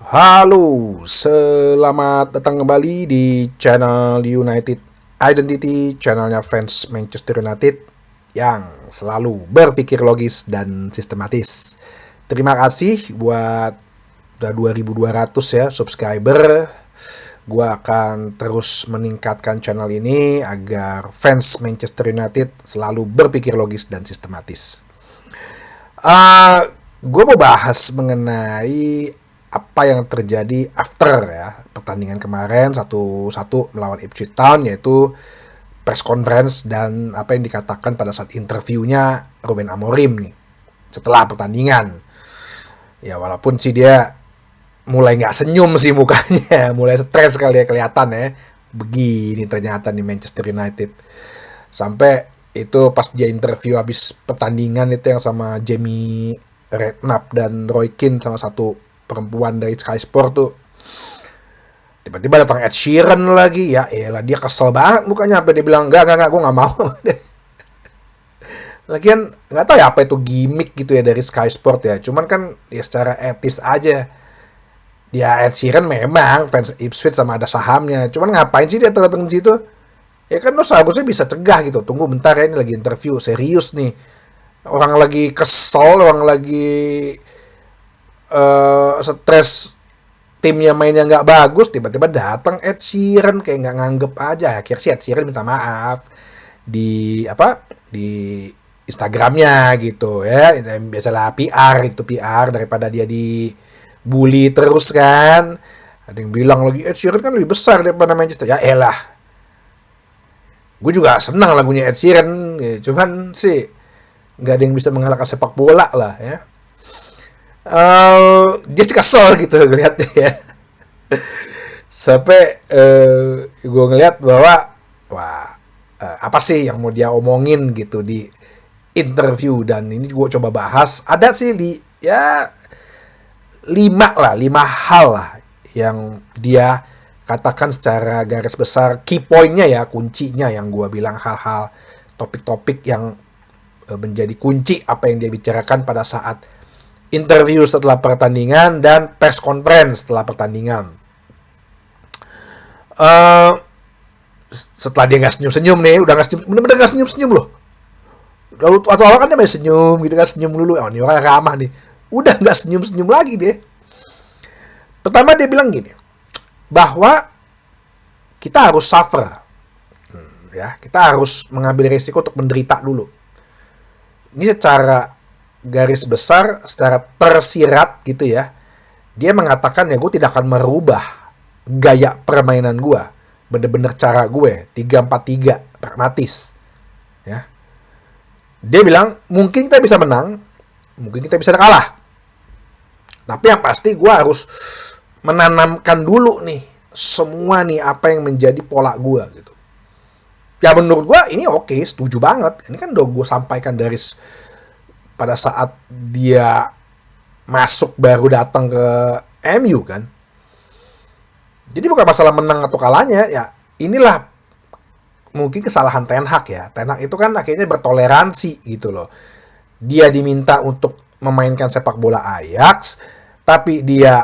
Halo, selamat datang kembali di channel United Identity, channelnya fans Manchester United yang selalu berpikir logis dan sistematis. Terima kasih buat udah 2.200 ya subscriber. Gua akan terus meningkatkan channel ini agar fans Manchester United selalu berpikir logis dan sistematis. Gue mau bahas mengenai apa yang terjadi after ya pertandingan kemarin 1-1 melawan Ipswich Town, yaitu press conference dan apa yang dikatakan pada saat interviewnya Ruben Amorim nih setelah pertandingan. Ya walaupun sih dia mulai nggak senyum sih mukanya, mulai stres kali ya kelihatan ya. Begini ternyata nih Manchester United. Sampai itu pas dia interview habis pertandingan itu yang sama Jamie Redknapp dan Roy Keane sama satu perempuan dari Sky Sport tuh, tiba-tiba datang Ed Sheeran lagi. Ya elah, dia kesel banget mukanya, apa dia bilang enggak gue nggak mau. Lagian nggak tahu ya apa itu gimmick gitu ya dari Sky Sport ya, cuman kan ya secara etis aja. Dia Ed Sheeran memang fans Ipswich sama ada sahamnya, cuman ngapain sih dia datang di situ? Ya kan lo seharusnya bisa cegah gitu. Tunggu bentar ya, ini lagi interview serius nih, orang lagi kesel, orang lagi stres, timnya mainnya nggak bagus, tiba-tiba datang Ed Sheeran kayak nggak nganggep aja. Akhirnya si Ed Sheeran minta maaf di Instagramnya gitu ya. Biasalah PR daripada dia dibully terus kan. Ada yang bilang lagi Ed Sheeran kan lebih besar daripada Manchester. Ya elah, gue juga senang lagunya Ed Sheeran, cuman sih nggak ada yang bisa mengalahkan sepak bola lah ya. Dia sih kesel gitu ngeliatnya ya. Sampai gue ngeliat bahwa wah, apa sih yang mau dia omongin gitu di interview, dan ini gue coba bahas. Ada sih ya 5 hal lah yang dia katakan secara garis besar, key pointnya ya, kuncinya yang gue bilang, hal-hal topik-topik yang menjadi kunci apa yang dia bicarakan pada saat interview setelah pertandingan dan press conference setelah pertandingan. Setelah dia nggak senyum-senyum nih, udah nggak senyum, bener-bener nggak senyum-senyum loh. Atau awal kan dia masih senyum gitu kan, senyum dulu. Oh, ini orang ramah nih. Udah nggak senyum-senyum lagi deh. Pertama dia bilang gini, bahwa kita harus suffer, ya, kita harus mengambil risiko untuk menderita dulu. Ini secara garis besar, secara tersirat gitu ya, dia mengatakan ya gue tidak akan merubah gaya permainan gue, bener-bener cara gue 3-4-3 pragmatis ya. Dia bilang mungkin kita bisa menang, mungkin kita bisa kalah, tapi yang pasti gue harus menanamkan dulu nih semua nih apa yang menjadi pola gue gitu. Ya menurut gue ini oke, setuju banget. Ini kan udah gue sampaikan dari pada saat dia masuk baru datang ke MU kan. Jadi bukan masalah menang atau kalahnya, ya inilah mungkin kesalahan Ten Hag ya. Ten Hag itu kan akhirnya bertoleransi gitu loh. Dia diminta untuk memainkan sepak bola Ajax, tapi dia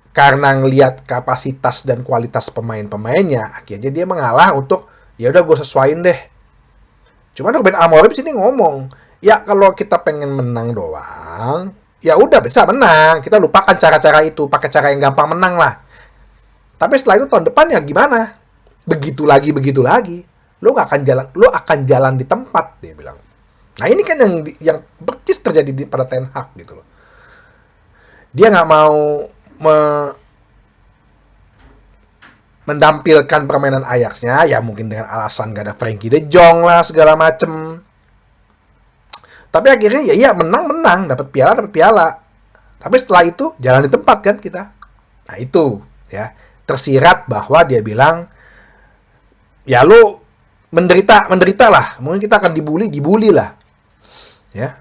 karena ngelihat kapasitas dan kualitas pemain-pemainnya, akhirnya dia mengalah untuk ya udah gue sesuaiin deh. Cuman Ruben Amorim sini ngomong, ya kalau kita pengen menang doang, ya udah bisa menang. Kita lupakan cara-cara itu, pakai cara yang gampang menang lah. Tapi setelah itu tahun depan ya gimana? Begitu lagi. Lo akan jalan di tempat, dia bilang. Nah ini kan yang persis terjadi pada Ten Hag gitu loh. Dia nggak mau mendampilkan permainan Ajax-nya, ya mungkin dengan alasan gak ada Frenkie de Jong lah segala macem. Tapi akhirnya ya menang, dapat piala. Tapi setelah itu jalan di tempat kan kita. Nah itu ya tersirat bahwa dia bilang ya lu menderita lah. Mungkin kita akan dibully lah. Ya.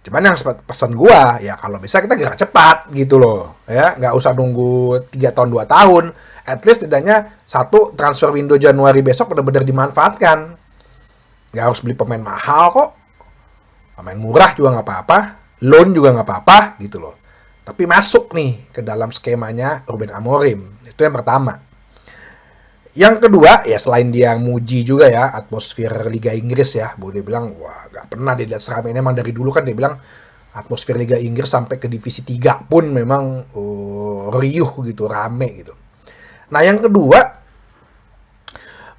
Cuman yang pesan gua ya kalau bisa kita gerak cepat gitu loh. Ya, nggak usah nunggu 3 tahun 2 tahun. At least setidaknya satu transfer window Januari besok benar-benar dimanfaatkan. Nggak harus beli pemain mahal kok. Pemain murah juga nggak apa-apa, loan juga nggak apa-apa gitu loh. tapi masuk nih ke dalam skemanya Ruben Amorim. Itu yang pertama. Yang kedua, ya selain dia muji juga ya atmosfer Liga Inggris ya, boleh bilang wah gak pernah dia lihat seramai ini. Emang dari dulu kan dia bilang atmosfer Liga Inggris sampai ke divisi 3 pun memang riuh gitu, rame gitu. Nah yang kedua,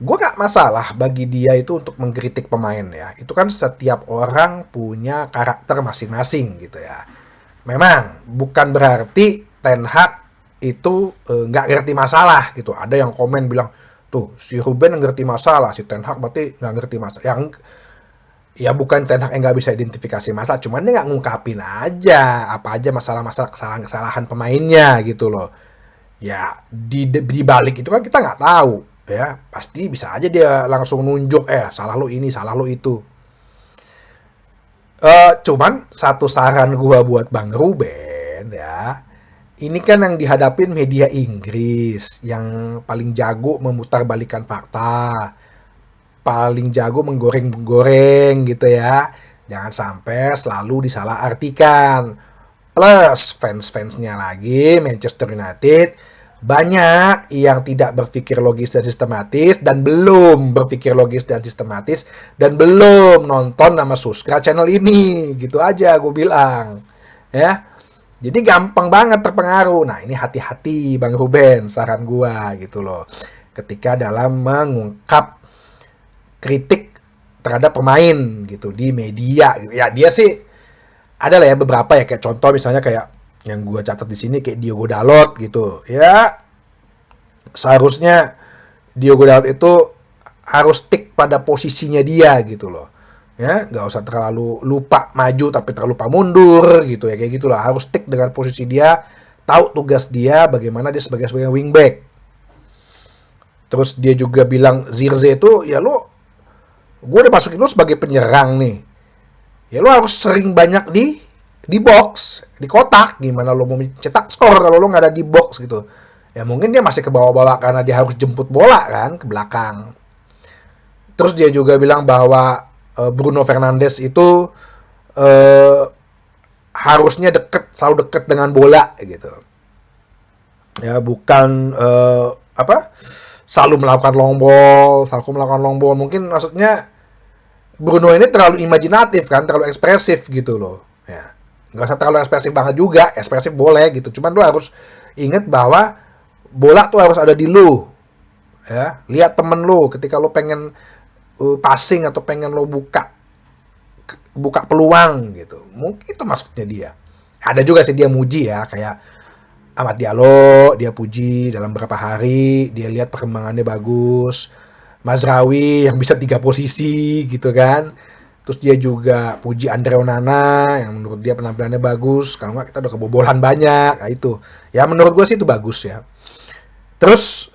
gue gak masalah bagi dia itu untuk mengkritik pemain ya. Itu kan setiap orang punya karakter masing-masing gitu ya. Memang bukan berarti Ten Hag itu nggak ngerti masalah gitu. Ada yang komen bilang, tuh si Ruben ngerti masalah, si Ten Hag berarti nggak ngerti masalah. Yang ya bukan Ten Hag yang nggak bisa identifikasi masalah, cuman dia nggak ngungkapin aja apa aja masalah-masalah kesalahan-kesalahan pemainnya gitu loh. Ya di balik itu kan kita nggak tahu ya, pasti bisa aja dia langsung nunjuk salah lo ini, salah lo itu. Cuman satu saran gua buat Bang Ruben ya, ini kan yang dihadapin media Inggris yang paling jago memutarbalikkan fakta, paling jago menggoreng-menggoreng gitu ya. Jangan sampai selalu disalahartikan. Plus fans-fansnya lagi Manchester United banyak yang tidak berpikir logis dan sistematis dan belum berpikir logis dan sistematis dan belum nonton sama subscribe channel ini. Gitu aja gue bilang ya. Jadi gampang banget terpengaruh. Nah ini hati-hati Bang Ruben, saran gue gitu loh, ketika dalam mengungkap kritik terhadap pemain gitu di media. Ya dia sih ada lah ya beberapa ya, kayak contoh misalnya kayak yang gue catat di sini kayak Diogo Dalot gitu ya. Seharusnya Diogo Dalot itu harus stick pada posisinya dia gitu loh ya, nggak usah terlalu lupa maju tapi terlalu lupa mundur gitu ya, kayak gitulah. Harus stick dengan posisi dia, tahu tugas dia bagaimana dia sebagai wingback. Terus dia juga bilang Zirze itu ya lo, gue udah masukin lo sebagai penyerang nih ya, lo harus sering banyak di box, di kotak. Gimana lo mau cetak skor kalau lo nggak ada di box gitu ya? Mungkin dia masih ke bawah-bawah karena dia harus jemput bola kan ke belakang. Terus dia juga bilang bahwa Bruno Fernandes itu harusnya selalu deket dengan bola gitu ya, bukan selalu melakukan long ball. Mungkin maksudnya Bruno ini terlalu imajinatif kan, terlalu ekspresif gitu loh ya. Nggak usah terlalu ekspresif banget juga, ekspresif boleh gitu, cuman lo harus inget bahwa bola tuh harus ada di lo ya. Lihat temen lo ketika lo pengen passing atau pengen lo buka peluang gitu, mungkin itu maksudnya dia. Ada juga sih dia muji ya, kayak Amad Diallo dia puji dalam beberapa hari dia lihat perkembangannya bagus. Mazraoui yang bisa 3 posisi gitu kan. Terus dia juga puji Andre Onana yang menurut dia penampilannya bagus. Kalau nggak kita udah kebobolan banyak. Nah itu ya menurut gue sih itu bagus ya. Terus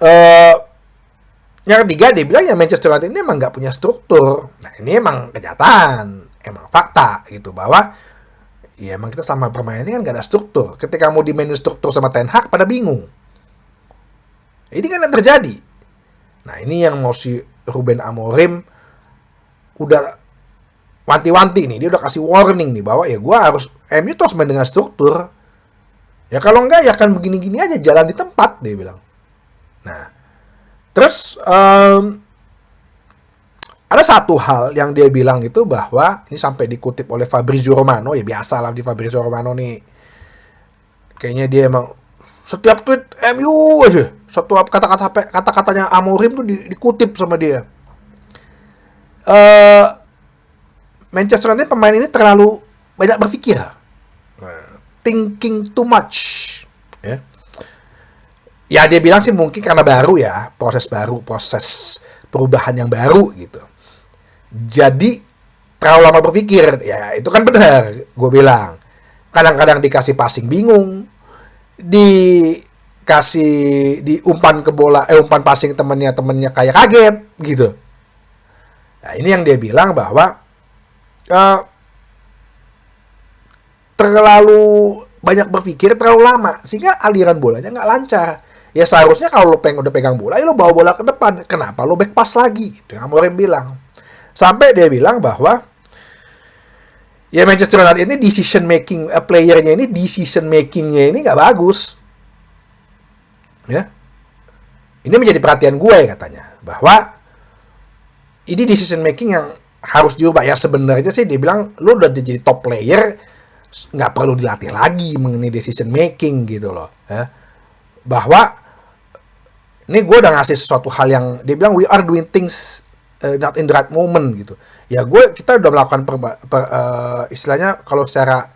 yang ketiga dia bilang ya Manchester United ini emang nggak punya struktur. Nah ini emang kenyataan, emang fakta gitu, bahwa ya emang kita selama permainan ini kan nggak ada struktur. Ketika mau dimainin struktur sama Ten Hag pada bingung. Ini kan yang terjadi. Nah ini yang mau si Ruben Amorim udah wanti-wanti nih, dia udah kasih warning nih bahwa ya gue harus MU terus main dengan struktur. Ya kalau enggak ya kan begini-gini aja jalan di tempat, dia bilang. Nah terus ada satu hal yang dia bilang itu bahwa ini sampai dikutip oleh Fabrizio Romano, ya biasa lah di Fabrizio Romano nih. Kayaknya dia emang setiap tweet MU aja, setiap kata-katanya Amorim tuh dikutip sama dia. Manchester United pemain ini terlalu banyak berpikir, thinking too much. Ya dia bilang sih mungkin karena baru ya, proses perubahan yang baru gitu. Jadi terlalu lama berpikir, ya itu kan benar. Gue bilang kadang-kadang dikasih passing bingung, di umpan ke bola, umpan passing temennya kayak kaget gitu. Nah ini yang dia bilang bahwa terlalu banyak berpikir, terlalu lama sehingga aliran bolanya nggak lancar. Ya seharusnya kalau lo udah pegang bola, ya lo bawa bola ke depan. Kenapa lo back pass lagi? Itu yang Amorim bilang. Sampai dia bilang bahwa Ya Manchester United ini decision making playernya ini decision makingnya ini nggak bagus. Ya, ini menjadi perhatian gue ya katanya bahwa ini decision making yang harus diubah. Ya sebenarnya sih dia bilang lu udah jadi top player, nggak perlu dilatih lagi mengenai decision making gitu loh. Ya. Bahwa ini gue udah ngasih sesuatu hal yang dia bilang we are doing things not in the right moment gitu. Ya kita udah melakukan istilahnya kalau secara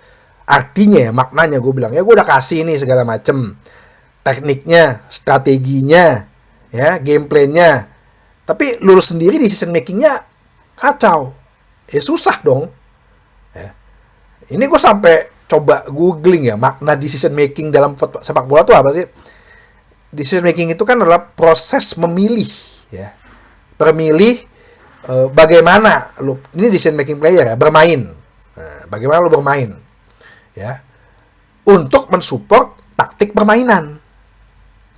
artinya ya maknanya gue bilang ya gue udah kasih nih segala macem tekniknya, strateginya, ya gameplaynya. Tapi lu sendiri decision makingnya kacau, ya susah dong. Ya. Ini gue sampai coba googling ya makna decision making dalam sepak bola tuh apa sih? Decision making itu kan adalah proses memilih, ya, memilih bagaimana lu ini decision making player ya bermain, bagaimana lu bermain, ya, untuk mensupport taktik permainan,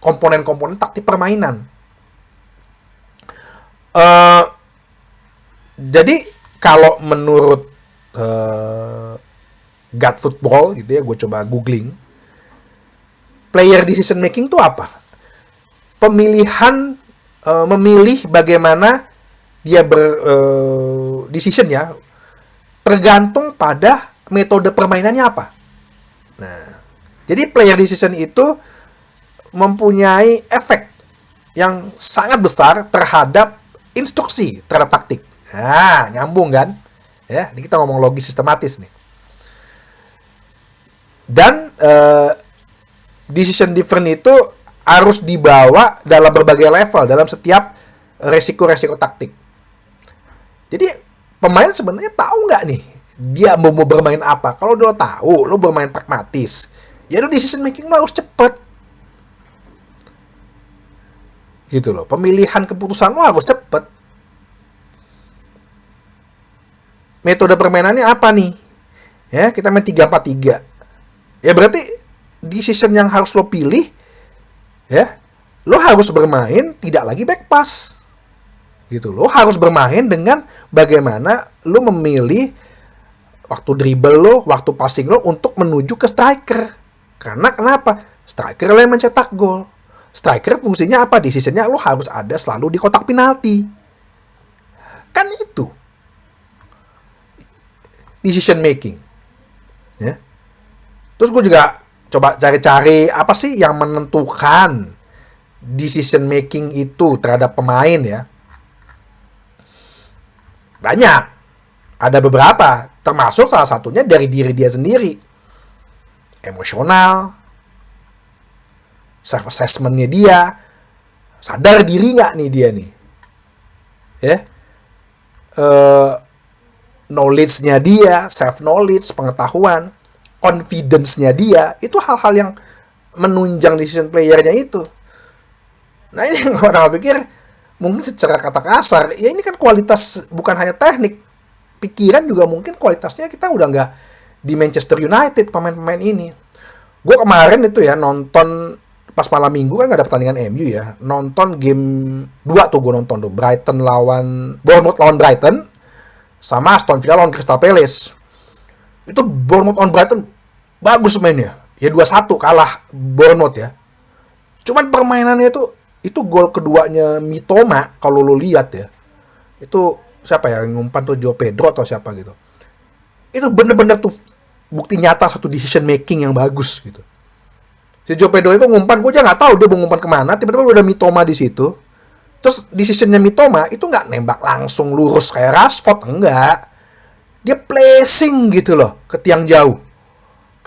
komponen-komponen taktik permainan. Jadi kalau menurut God Football gitu ya, gue coba googling, player decision making itu apa? Pemilihan, memilih bagaimana dia decision ya, tergantung pada metode permainannya apa. Nah, jadi player decision itu mempunyai efek yang sangat besar terhadap instruksi, terhadap taktik. Nah, nyambung kan? Ya, ini kita ngomong logis sistematis nih. Dan decision different itu harus dibawa dalam berbagai level, dalam setiap resiko-resiko taktik. Jadi pemain sebenarnya tahu nggak nih dia mau bermain apa? Kalau dia tahu, lo bermain pragmatis, ya lo decision making lo harus cepet, gitu loh. Pemilihan keputusan lo harus cepet. Metode permainannya apa nih? Ya kita main 3-4-3. Ya berarti decision yang harus lo pilih, ya lo harus bermain tidak lagi back pass. Gitu. Lo harus bermain dengan bagaimana lo memilih waktu dribble lo, waktu passing lo untuk menuju ke striker. Karena kenapa? Striker lo yang mencetak gol. Striker fungsinya apa? Decisionnya lo harus ada selalu di kotak penalti. Kan itu decision making. Ya. Terus gue juga coba cari-cari apa sih yang menentukan decision making itu terhadap pemain ya. Banyak. Ada beberapa. Termasuk salah satunya dari diri dia sendiri. Emosional. Self-assessment-nya dia. Sadar diri gak nih dia nih. Ya. Knowledge-nya dia. Self-knowledge, pengetahuan. Confidence-nya dia. Itu hal-hal yang menunjang decision player-nya itu. Nah ini yang orang pikir mungkin secara kata kasar, ya ini kan kualitas bukan hanya teknik, pikiran juga mungkin kualitasnya kita udah nggak di Manchester United pemain-pemain ini. Gue kemarin itu ya nonton pas malam minggu kan nggak ada pertandingan MU ya, nonton game 2 tuh gue nonton tuh Bournemouth lawan Brighton sama Aston Villa lawan Crystal Palace. Itu Bournemouth lawan Brighton bagus mainnya, ya 2-1 kalah Bournemouth ya. Cuman permainannya itu gol keduanya Mitoma kalau lo lihat ya, itu siapa ya ngumpan tuh, Joe Pedro atau siapa gitu. Itu bener-bener tuh bukti nyata satu decision making yang bagus gitu. Si Joe Pedro itu ngumpan, gue aja nggak tahu dia mau ngumpan kemana, tiba-tiba udah Mitoma di situ. Terus decisionnya Mitoma itu nggak nembak langsung lurus kayak Rashford, enggak. Dia placing gitu loh ke tiang jauh,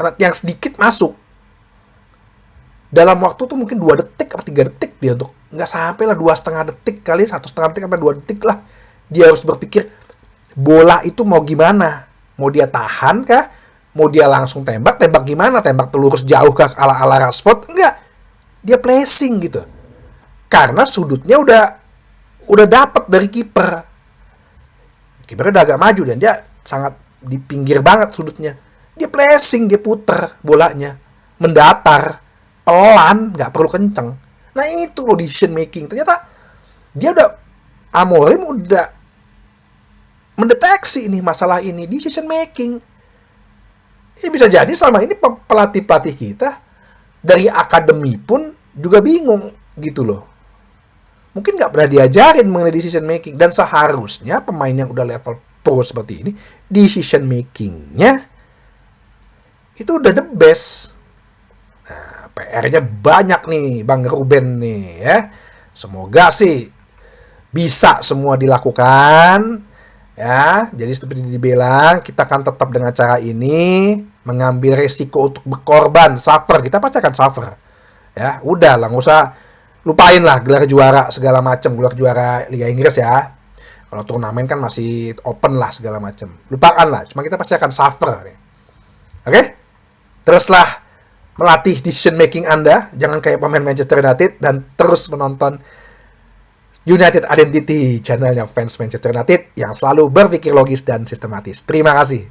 karena tiang sedikit masuk. Dalam waktu tuh mungkin 2 detik atau 3 detik dia untuk nggak sampai lah 2,5 detik kali, 1,5 detik sampai 2 detik lah dia harus berpikir bola itu mau gimana, mau dia tahan kah, mau dia langsung tembak gimana, tembak lurus jauh kah ala Rashford, enggak, dia placing gitu karena sudutnya udah dapat dari kipernya udah agak maju dan dia sangat di pinggir banget sudutnya, dia placing, dia puter bolanya mendatar pelan, nggak perlu kenceng. Nah itu loh decision making. Ternyata dia Amorim udah mendeteksi ini masalah ini, decision making. Bisa jadi selama ini pelatih-pelatih kita dari akademi pun juga bingung gitu loh. Mungkin nggak pernah diajarin mengenai decision making. Dan seharusnya pemain yang udah level pro seperti ini, decision makingnya itu udah the best. Nah, PR-nya banyak nih Bang Ruben nih ya. Semoga sih bisa semua dilakukan ya. Jadi seperti dibilang, kita akan tetap dengan cara ini mengambil resiko untuk berkorban, suffer. Kita pasti akan suffer ya. Udah lah, nggak usah lupain lah gelar juara segala macam, gelar juara Liga Inggris ya. Kalau turnamen kan masih open lah segala macam. Lupakan lah, cuma kita pasti akan suffer. Oke? Teruslah melatih decision making Anda, jangan kayak pemain Manchester United, dan terus menonton United Identity, channelnya fans Manchester United yang selalu berpikir logis dan sistematis. Terima kasih.